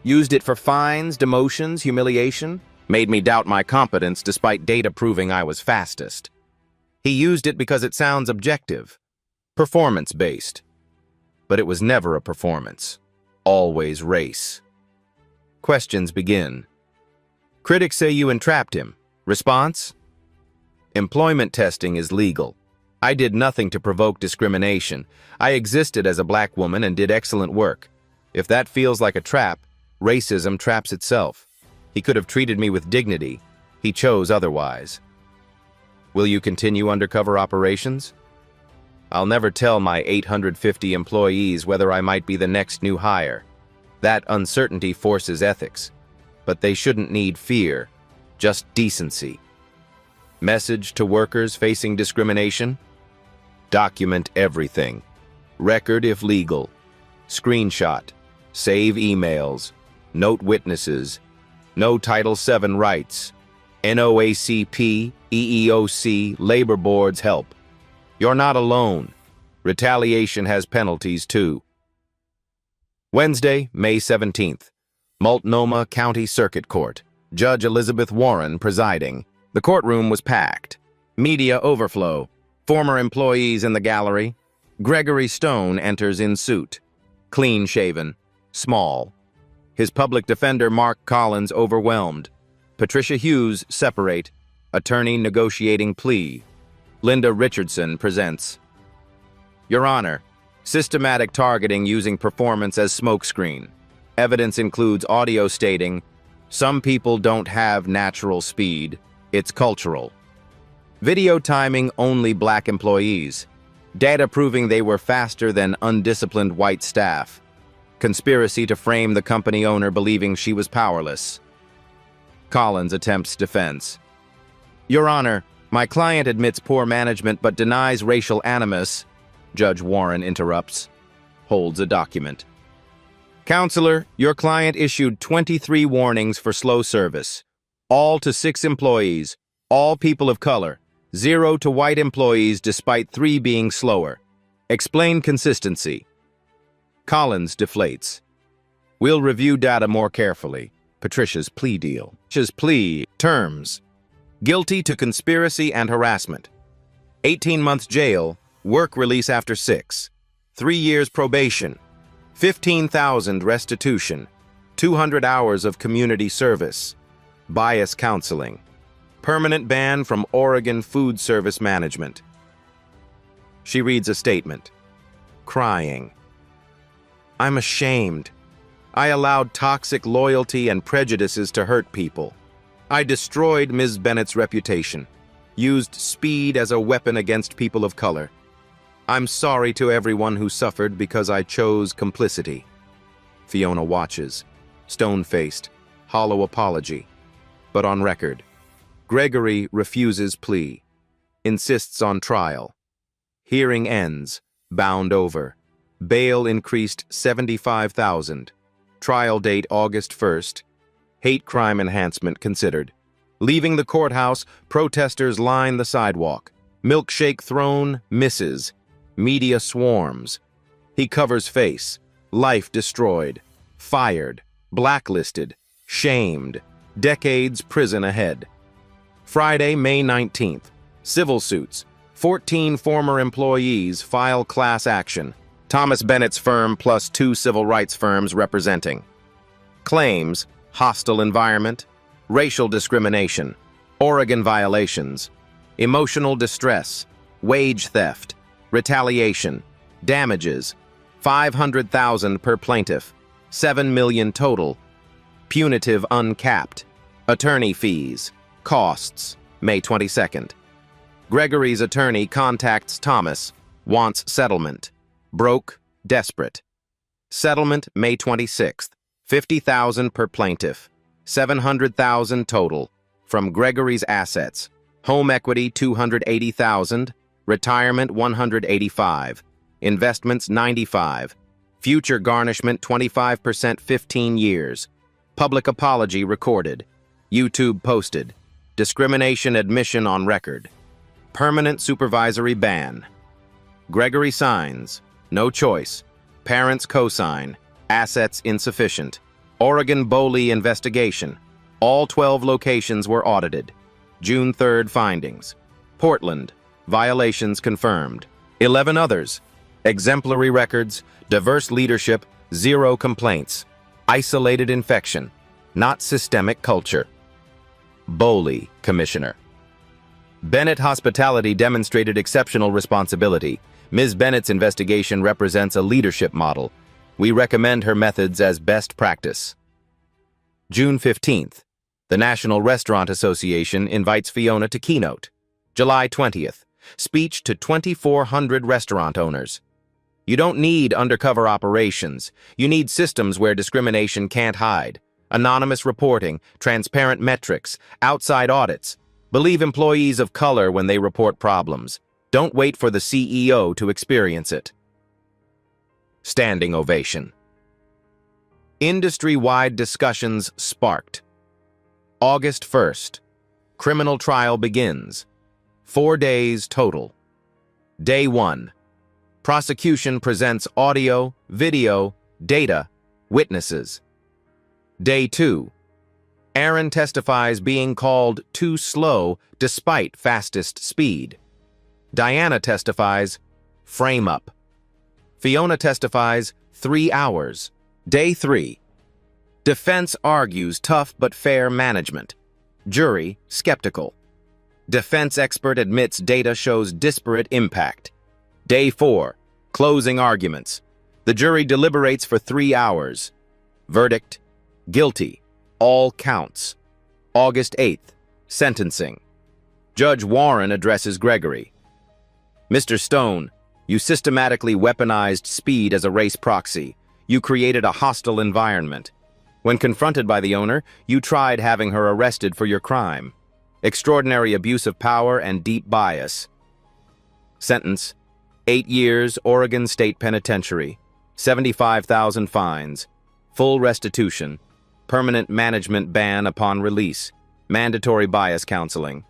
A: Used it for fines, demotions, humiliation. Made me doubt my competence despite data proving I was fastest. He used it because it sounds objective. Performance-based. But it was never a performance. Always race. Questions begin. Critics say you entrapped him. Response? Employment testing is legal. I did nothing to provoke discrimination. I existed as a black woman and did excellent work. If that feels like a trap, racism traps itself. He could have treated me with dignity. He chose otherwise. Will you continue undercover operations? I'll never tell my 850 employees whether I might be the next new hire. That uncertainty forces ethics. But they shouldn't need fear, just decency. Message to workers facing discrimination? Document everything. Record if legal. Screenshot. Save emails. Note witnesses. No Title VII rights. NOACP, EEOC, labor boards help. You're not alone. Retaliation has penalties too. Wednesday, May 17th. Multnomah County Circuit Court. Judge Elizabeth Warren presiding. The courtroom was packed. Media overflow. Former employees in the gallery. Gregory Stone enters in suit. Clean-shaven. Small. His public defender Mark Collins overwhelmed. Patricia Hughes separate. Attorney negotiating plea. Linda Richardson presents. Your Honor, systematic targeting using performance as smokescreen. Evidence includes audio stating, "Some people don't have natural speed. It's cultural." Video timing only black employees. Data proving they were faster than undisciplined white staff. Conspiracy to frame the company owner believing she was powerless. Collins attempts defense. Your Honor, my client admits poor management but denies racial animus. Judge Warren interrupts. Holds a document. Counselor, your client issued 23 warnings for slow service. All to 6 employees, all people of color. 0 to white employees despite 3 being slower. Explain consistency. Collins deflates. We'll review data more carefully. Patricia's plea deal. Patricia's plea terms. Guilty to conspiracy and harassment. 18 months jail, work release after 6. 3 years probation. 15,000 restitution. 200 hours of community service. Bias counseling. Permanent ban from Oregon Food Service Management. She reads a statement. Crying. I'm ashamed. I allowed toxic loyalty and prejudices to hurt people. I destroyed Ms. Bennett's reputation, used speed as a weapon against people of color. I'm sorry to everyone who suffered because I chose complicity. Fiona watches, stone-faced, hollow apology. But on record, Gregory refuses plea, insists on trial. Hearing ends, bound over. Bail increased $75,000. Trial date August 1st. Hate crime enhancement considered. Leaving the courthouse, protesters line the sidewalk. Milkshake thrown, misses. Media swarms. He covers face. Life destroyed. Fired. Blacklisted. Shamed. Decades prison ahead. Friday, May 19th. Civil suits. 14 former employees file class action. Thomas Bennett's firm plus 2 civil rights firms representing. Claims: hostile environment, racial discrimination, Oregon violations, emotional distress, wage theft, retaliation, damages, $500,000 per plaintiff, $7 million total, punitive uncapped, attorney fees, costs, May 22nd. Gregory's attorney contacts Thomas, wants settlement. Broke, desperate. Settlement May 26th. $50,000 per plaintiff. $700,000 total. From Gregory's assets. Home equity $280,000. Retirement $185,000. Investments $95,000. Future garnishment 25% 15 years. Public apology recorded. YouTube posted. Discrimination admission on record. Permanent supervisory ban. Gregory signs. No choice. Parents co-sign. Assets insufficient. Oregon BOLI investigation. All 12 locations were audited. June 3rd findings. Portland. Violations confirmed. 11 others. Exemplary records. Diverse leadership. 0 complaints. Isolated infection. Not systemic culture. BOLI Commissioner. Bennett Hospitality demonstrated exceptional responsibility. Ms. Bennett's investigation represents a leadership model. We recommend her methods as best practice. June 15th. The National Restaurant Association invites Fiona to keynote. July 20th. Speech to 2,400 restaurant owners. You don't need undercover operations. You need systems where discrimination can't hide. Anonymous reporting, transparent metrics, outside audits. Believe employees of color when they report problems. Don't wait for the CEO to experience it. Standing ovation. Industry-wide discussions sparked. August 1st. Criminal trial begins. 4 days total. Day 1. Prosecution presents audio, video, data, witnesses. Day 2. Aaron testifies being called too slow despite fastest speed. Diana testifies, frame up. Fiona testifies, 3 hours. Day 3. Defense argues tough but fair management. Jury, skeptical. Defense expert admits data shows disparate impact. Day 4. Closing arguments. The jury deliberates for 3 hours. Verdict, guilty. All counts. August 8th. Sentencing. Judge Warren addresses Gregory. Mr. Stone, you systematically weaponized speed as a race proxy. You created a hostile environment. When confronted by the owner, you tried having her arrested for your crime. Extraordinary abuse of power and deep bias. Sentence: 8 years, Oregon State Penitentiary. 75,000 fines. Full restitution. Permanent management ban upon release. Mandatory bias counseling.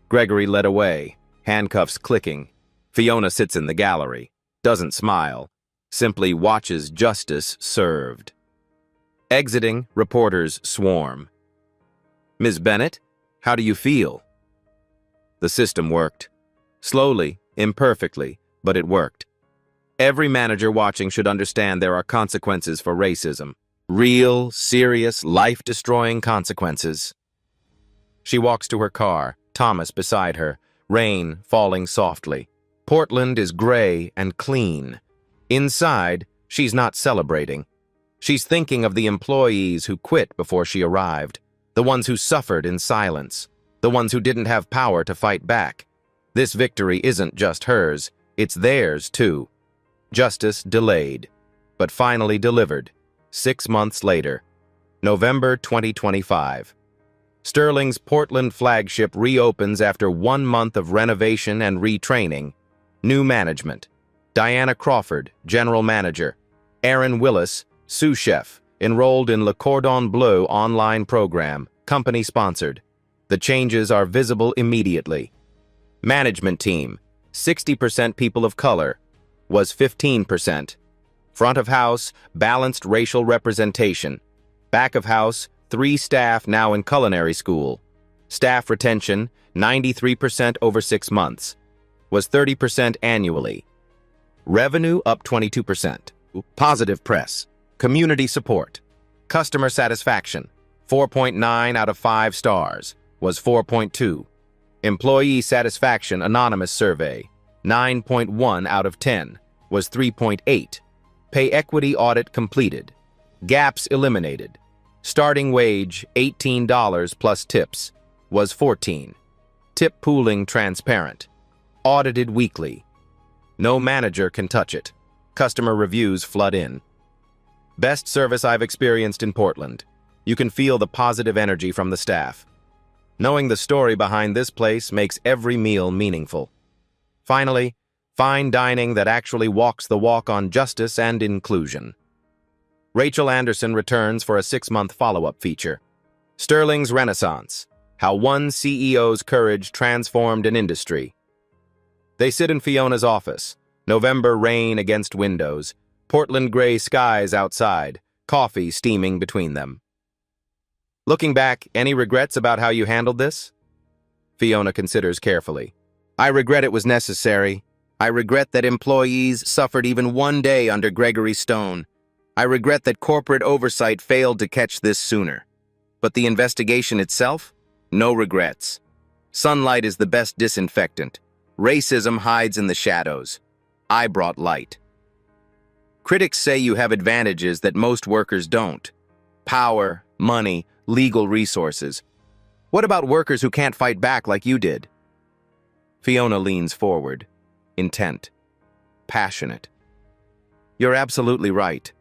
A: Gregory led away, handcuffs clicking. Fiona sits in the gallery, doesn't smile, simply watches justice served. Exiting, reporters swarm. Ms. Bennett, how do you feel? The system worked. Slowly, imperfectly, but it worked. Every manager watching should understand there are consequences for racism. Real, serious, life-destroying consequences. She walks to her car, Thomas beside her, rain falling softly. Portland is gray and clean. Inside, she's not celebrating. She's thinking of the employees who quit before she arrived, the ones who suffered in silence, the ones who didn't have power to fight back. This victory isn't just hers, it's theirs too. Justice delayed, but finally delivered, 6 months later, November 2025. Sterling's Portland flagship reopens after 1 month of renovation and retraining. New management: Diana Crawford, general manager; Aaron Willis, sous chef, enrolled in Le Cordon Bleu online program, company sponsored. The changes are visible immediately. Management team: 60% people of color, was 15%. Front of house, balanced racial representation. Back of house, 3 staff now in culinary school. Staff retention, 93% over 6 months. Was 30% annually. Revenue up 22%. Positive press. Community support. Customer satisfaction, 4.9 out of 5 stars. Was 4.2. Employee satisfaction anonymous survey, 9.1 out of 10. Was 3.8. Pay equity audit completed. Gaps eliminated. Starting wage, $18 plus tips, was 14. Tip pooling transparent. Audited weekly. No manager can touch it. Customer reviews flood in. Best service I've experienced in Portland. You can feel the positive energy from the staff. Knowing the story behind this place makes every meal meaningful. Finally, fine dining that actually walks the walk on justice and inclusion. Rachel Anderson returns for a 6-month follow-up feature. Sterling's Renaissance: How one CEO's courage transformed an industry. They sit in Fiona's office. November rain against windows. Portland gray skies outside. Coffee steaming between them. Looking back, any regrets about how you handled this? Fiona considers carefully. I regret it was necessary. I regret that employees suffered even one day under Gregory Stone. I regret that corporate oversight failed to catch this sooner. But the investigation itself? No regrets. Sunlight is the best disinfectant. Racism hides in the shadows. I brought light. Critics say you have advantages that most workers don't. Power, money, legal resources. What about workers who can't fight back like you did? Fiona leans forward, intent, passionate. You're absolutely right.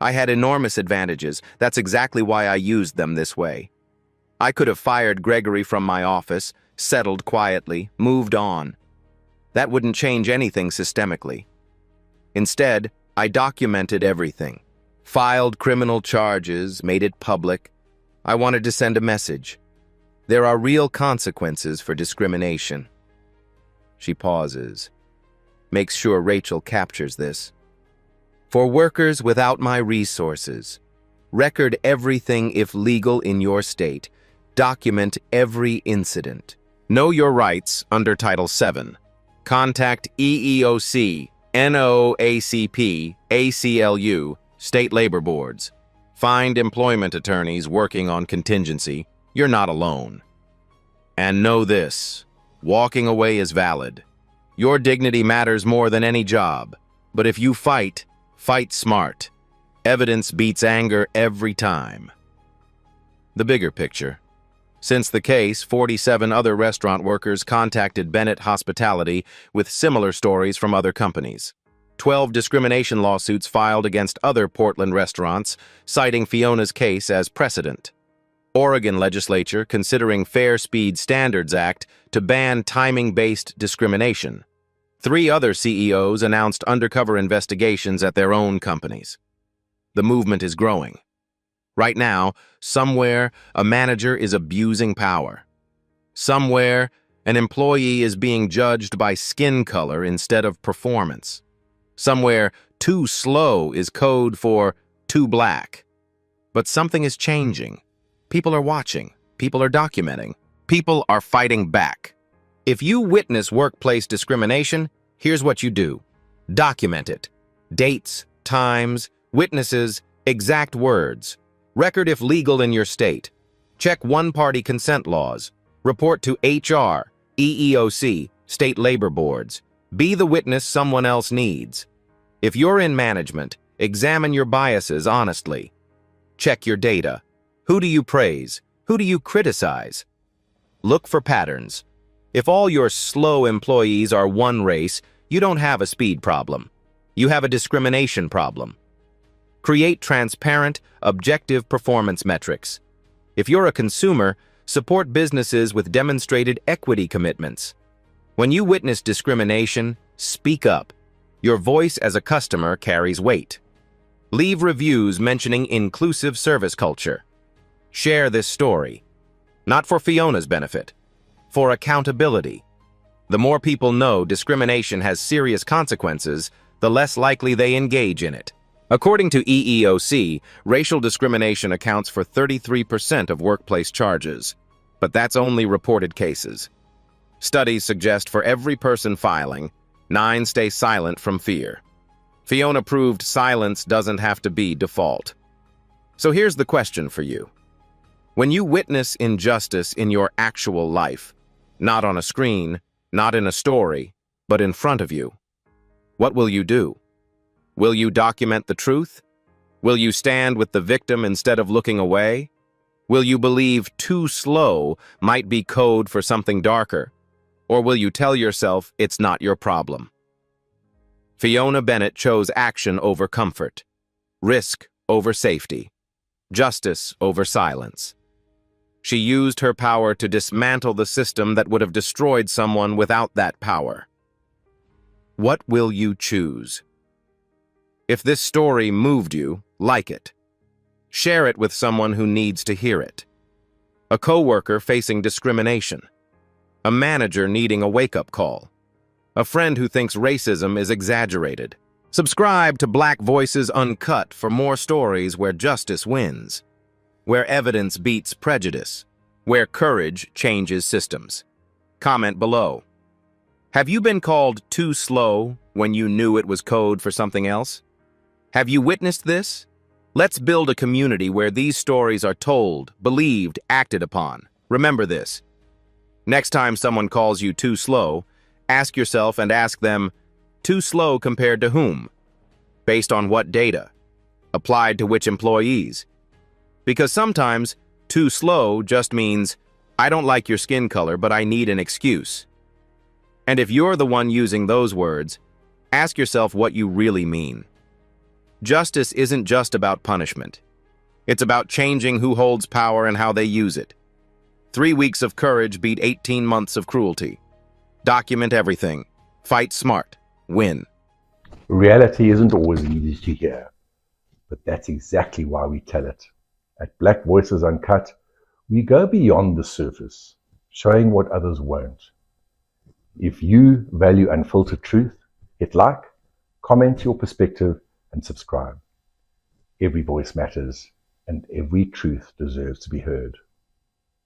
A: I had enormous advantages. That's exactly why I used them this way. I could have fired Gregory from my office, settled quietly, moved on. That wouldn't change anything systemically. Instead, I documented everything. Filed criminal charges, made it public. I wanted to send a message. There are real consequences for discrimination. She pauses, makes sure Rachel captures this. For workers without my resources, record everything if legal in your state. Document every incident. Know your rights under Title VII. Contact EEOC, NOACP, ACLU, state labor boards. Find employment attorneys working on contingency. You're not alone. And know this, walking away is valid. Your dignity matters more than any job. But if you fight, fight smart. Evidence beats anger every time. The bigger picture. Since the case, 47 other restaurant workers contacted Bennett Hospitality with similar stories from other companies. 12 discrimination lawsuits filed against other Portland restaurants, citing Fiona's case as precedent. Oregon legislature considering Fair Speed Standards Act to ban timing-based discrimination. 3 other CEOs announced undercover investigations at their own companies. The movement is growing. Right now, somewhere, a manager is abusing power. Somewhere, an employee is being judged by skin color instead of performance. Somewhere, too slow is code for too black. But something is changing. People are watching. People are documenting. People are fighting back. If you witness workplace discrimination, here's what you do. Document it. Dates, times, witnesses, exact words. Record if legal in your state. Check one-party consent laws. Report to HR, EEOC, state labor boards. Be the witness someone else needs. If you're in management, examine your biases honestly. Check your data. Who do you praise? Who do you criticize? Look for patterns. If all your slow employees are one race, you don't have a speed problem. You have a discrimination problem. Create transparent, objective performance metrics. If you're a consumer, support businesses with demonstrated equity commitments. When you witness discrimination, speak up. Your voice as a customer carries weight. Leave reviews mentioning inclusive service culture. Share this story. Not for Fiona's benefit, for accountability. The more people know discrimination has serious consequences, the less likely they engage in it. According to EEOC, racial discrimination accounts for 33% of workplace charges, but that's only reported cases. Studies suggest for every person filing, 9 stay silent from fear. Fiona proved silence doesn't have to be default. So here's the question for you. When you witness injustice in your actual life, not on a screen, not in a story, but in front of you, what will you do? Will you document the truth? Will you stand with the victim instead of looking away? Will you believe too slow might be code for something darker? Or will you tell yourself it's not your problem? Fiona Bennett chose action over comfort, risk over safety, justice over silence. She used her power to dismantle the system that would have destroyed someone without that power. What will you choose? If this story moved you, like it. Share it with someone who needs to hear it. A coworker facing discrimination. A manager needing a wake-up call. A friend who thinks racism is exaggerated. Subscribe to Black Voices Uncut for more stories where justice wins, where evidence beats prejudice, where courage changes systems. Comment below. Have you been called too slow when you knew it was code for something else? Have you witnessed this? Let's build a community where these stories are told, believed, acted upon. Remember this. Next time someone calls you too slow, ask yourself and ask them, too slow compared to whom? Based on what data? Applied to which employees? Because sometimes, too slow just means, I don't like your skin color, but I need an excuse. And if you're the one using those words, ask yourself what you really mean. Justice isn't just about punishment. It's about changing who holds power and how they use it. 3 weeks of courage beat 18 months of cruelty. Document everything. Fight smart. Win.
B: Reality isn't always easy to hear, but that's exactly why we tell it. At Black Voices Uncut, we go beyond the surface, showing what others won't. If you value unfiltered truth, hit like, comment your perspective, and subscribe. Every voice matters, and every truth deserves to be heard.